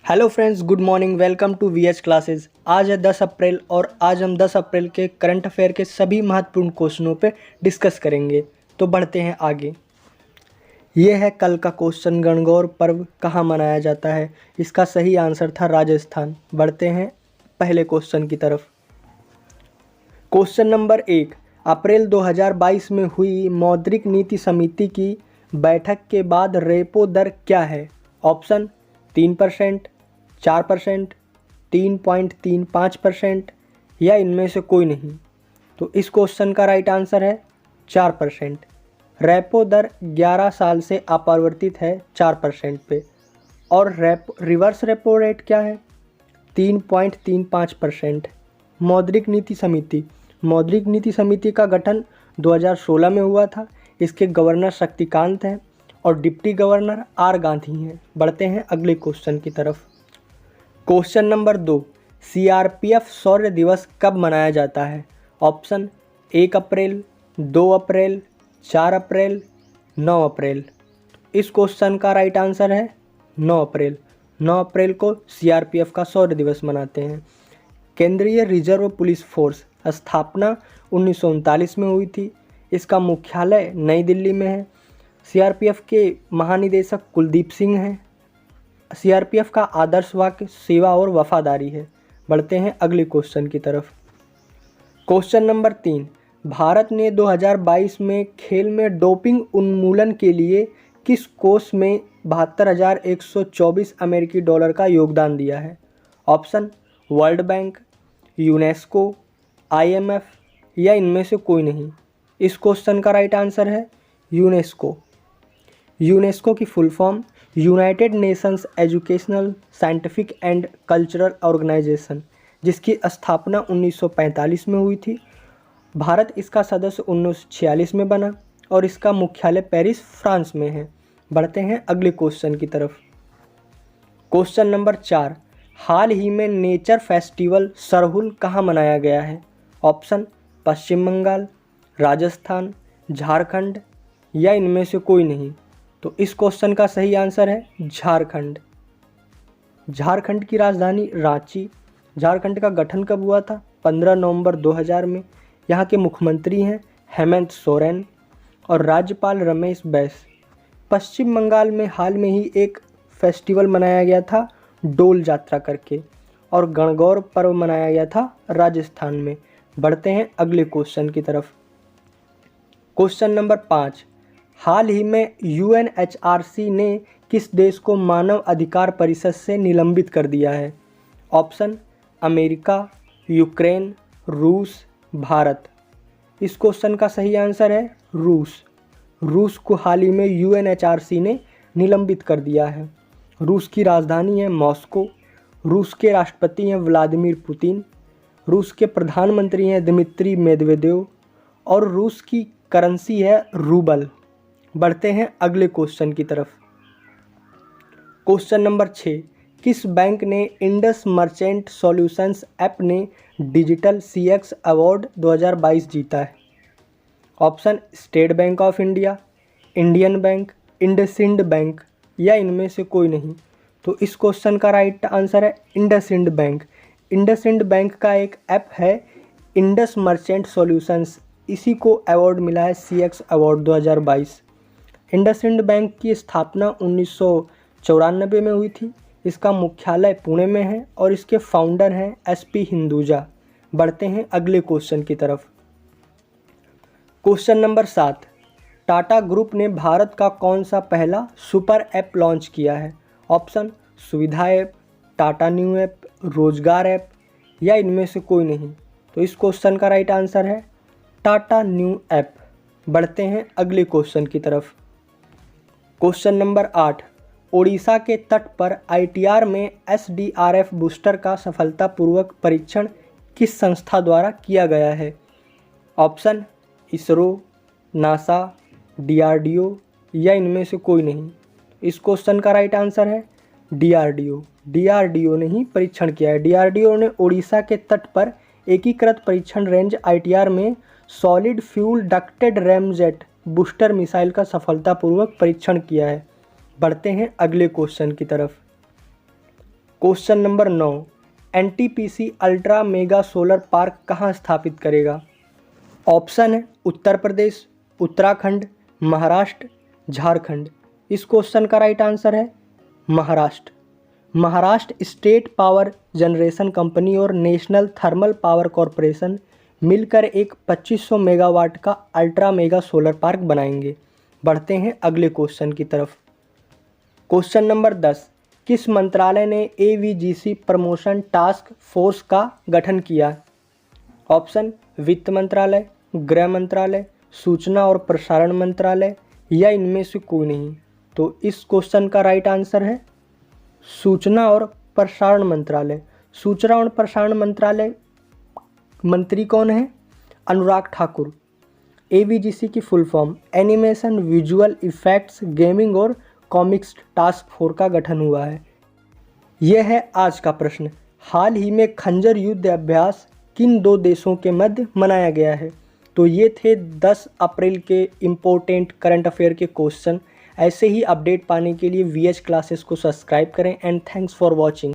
Hello friends, good morning. Welcome to VH classes. आज है 10 अप्रैल और आज हम 10 अप्रैल के करंट अफेयर के सभी महत्वपूर्ण क्वेश्चनों पे डिस्कस करेंगे। तो बढ़ते हैं आगे। ये है कल का क्वेश्चन, गणगौर पर्व कहाँ मनाया जाता है? इसका सही आंसर था राजस्थान। बढ़ते हैं पहले क्वेश्चन की तरफ। क्वेश्चन नंबर 1, अप्रैल 2022 में हुई मौद्रिक नीति समिति की बैठक के बाद रेपो दर क्या है? ऑप्शन 3%, 4%, 3.35% या इनमें से कोई नहीं। तो इस क्वेश्चन का राइट आंसर है 4%। रेपो दर 11 साल से अपरिवर्तित है 4% पे। और रिवर्स रेपो रेट क्या है? 3.35%। मौद्रिक नीति समिति का गठन 2016 में हुआ था। इसके गवर्नर शक्तिकांत हैं और डिप्टी गवर्नर आर गांधी हैं। बढ़ते हैं अगले क्वेश्चन की तरफ। क्वेश्चन नंबर 2, सीआरपीएफ शौर्य दिवस कब मनाया जाता है? ऑप्शन 1 अप्रैल, 2 अप्रैल, 4 अप्रैल, 9 अप्रैल। इस क्वेश्चन का राइट आंसर है 9 अप्रैल। 9 अप्रैल को सीआरपीएफ का शौर्य दिवस मनाते हैं। केंद्रीय रिजर्व पुलिस फोर्स स्थापना 1939 में हुई थी। इसका मुख्यालय नई दिल्ली में है। सीआरपीएफ के महानिदेशक कुलदीप सिंह हैं। सीआरपीएफ का आदर्श वाक्य सेवा और वफादारी है। बढ़ते हैं अगले क्वेश्चन की तरफ। क्वेश्चन नंबर 3, भारत ने 2022 में खेल में डोपिंग उन्मूलन के लिए किस कोष में 72,124 अमेरिकी डॉलर का योगदान दिया है? Option World Bank, UNESCO, IMF या इनमें से कोई नहीं। इस क्वेश्चन का राइट आंसर है यूनेस्को। यूनेस्को की full form United Nations Educational, Scientific and Cultural Organization, जिसकी स्थापना 1945 में हुई थी। भारत इसका सदस्य 1946 में बना और इसका मुख्यालय पेरिस, फ्रांस में है। बढ़ते हैं अगले क्वेश्चन की तरफ। क्वेश्चन नंबर 4, हाल ही में नेचर फेस्टिवल सरहुल कहाँ मनाया गया है? ऑप्शन पश्चिम बंगाल, राजस्थान, झारखंड या इनमें से कोई नहीं। तो इस क्वेश्चन का सही आंसर है झारखंड। झारखंड की राजधानी रांची। झारखंड का गठन कब हुआ था? 15 नवंबर 2000 में। यहाँ के मुख्यमंत्री हैं हेमंत सोरेन और राज्यपाल रमेश बैस। पश्चिम बंगाल में हाल में ही एक फेस्टिवल मनाया गया था डोल यात्रा करके, और गणगौर पर्व मनाया गया था राजस्थान में। बढ़ते हैं अगले क्वेश्चन की तरफ। क्वेश्चन नंबर 5, हाल ही में यूएनएचआरसी ने किस देश को मानव अधिकार परिषद से निलंबित कर दिया है? ऑप्शन अमेरिका, यूक्रेन, रूस, भारत। इस क्वेश्चन का सही आंसर है रूस। रूस को हाल ही में यूएनएचआरसी ने निलंबित कर दिया है। रूस की राजधानी है मॉस्को। रूस के राष्ट्रपति हैं व्लादिमीर पुतिन। रूस के प्रधानमंत्री हैं दिमित्री मेदवेदेव और रूस की करेंसी है रूबल। बढ़ते हैं अगले क्वेश्चन की तरफ। क्वेश्चन नंबर 6, किस बैंक ने इंडस मर्चेंट सॉल्यूशंस ऐप ने डिजिटल सीएक्स अवार्ड 2022 जीता है? Option state bank of India, Indian bank, IndusInd bank या इनमें से कोई नहीं। तो इस क्वेश्चन का राइट आंसर है इंडसइंड बैंक। इंडसइंड बैंक का एक ऐप है इंडस मर्चेंट सॉल्यूशंस, इसी को अवार्ड मिला है सीएक्स अवार्ड 2022। इंडसइंड बैंक की स्थापना 1994 में हुई थी। इसका मुख्यालय पुणे में है और इसके फाउंडर हैं एसपी हिंदुजा। बढ़ते हैं अगले क्वेश्चन की तरफ। क्वेश्चन नंबर 7, टाटा ग्रुप ने भारत का कौन सा पहला सुपर ऐप लॉन्च किया है? ऑप्शन सुविधा ऐप, टाटा न्यू ऐप, रोजगार ऐप या इनमें से कोई नहीं। तो इस क्वेश्चन का राइट आंसर है टाटा न्यू ऐप। बढ़ते हैं अगले क्वेश्चन की तरफ। क्वेश्चन नंबर 8, ओडिशा के तट पर आईटीआर में एसडीआरएफ बूस्टर का सफलतापूर्वक परीक्षण किस संस्था द्वारा किया गया है? ऑप्शन इसरो, नासा, डीआरडीओ या इनमें से कोई नहीं। इस क्वेश्चन का राइट आंसर है डीआरडीओ। डीआरडीओ ने ही परीक्षण किया है। डीआरडीओ ने ओडिशा के तट पर एकीकृत परीक्षण रेंज आईटीआर में solid fuel ducted ramjet booster missile का सफलतापूर्वक परीक्षण किया है। बढ़ते हैं अगले क्वेश्चन की तरफ। Question number 9, NTPC ultra mega solar park कहाँ स्थापित करेगा? ऑप्शन है उत्तर प्रदेश, उत्तराखंड, महाराष्ट्र, झारखंड। इस क्वेश्चन का राइट आंसर है Maharashtra. Maharashtra state power generation company और नेशनल थर्मल पावर कॉरपोरेशन मिलकर एक 2500 मेगावाट का अल्ट्रा मेगा सोलर पार्क बनाएंगे। बढ़ते हैं अगले क्वेश्चन की तरफ। क्वेश्चन नंबर 10, किस मंत्रालय ने एवीजीसी प्रमोशन टास्क फोर्स का गठन किया? ऑप्शन वित्त मंत्रालय, गृह मंत्रालय, सूचना और प्रसारण मंत्रालय या इनमें से कोई नहीं। तो इस क्वेश्चन का राइट आंसर है सूचना और प्रसारण मंत्रालय। सूचना और प्रसारण मंत्रालय मंत्री कौन है? अनुराग ठाकुर। एवीजीसी की full form animation, visual effects, gaming और कॉमिक्स टास्क फोर्स का गठन हुआ है। यह है आज का प्रश्न। हाल ही में खंजर युद्ध अभ्यास किन दो देशों के मध्य मनाया गया है? तो ये थे 10 अप्रैल के इम्पोर्टेंट करंट अफेयर के क्वेश्चन। ऐसे ही अपडेट पाने के लिए वीएच क्लासेस को सब्सक्राइब करें एंड थैंक्स फॉर वॉचिंग।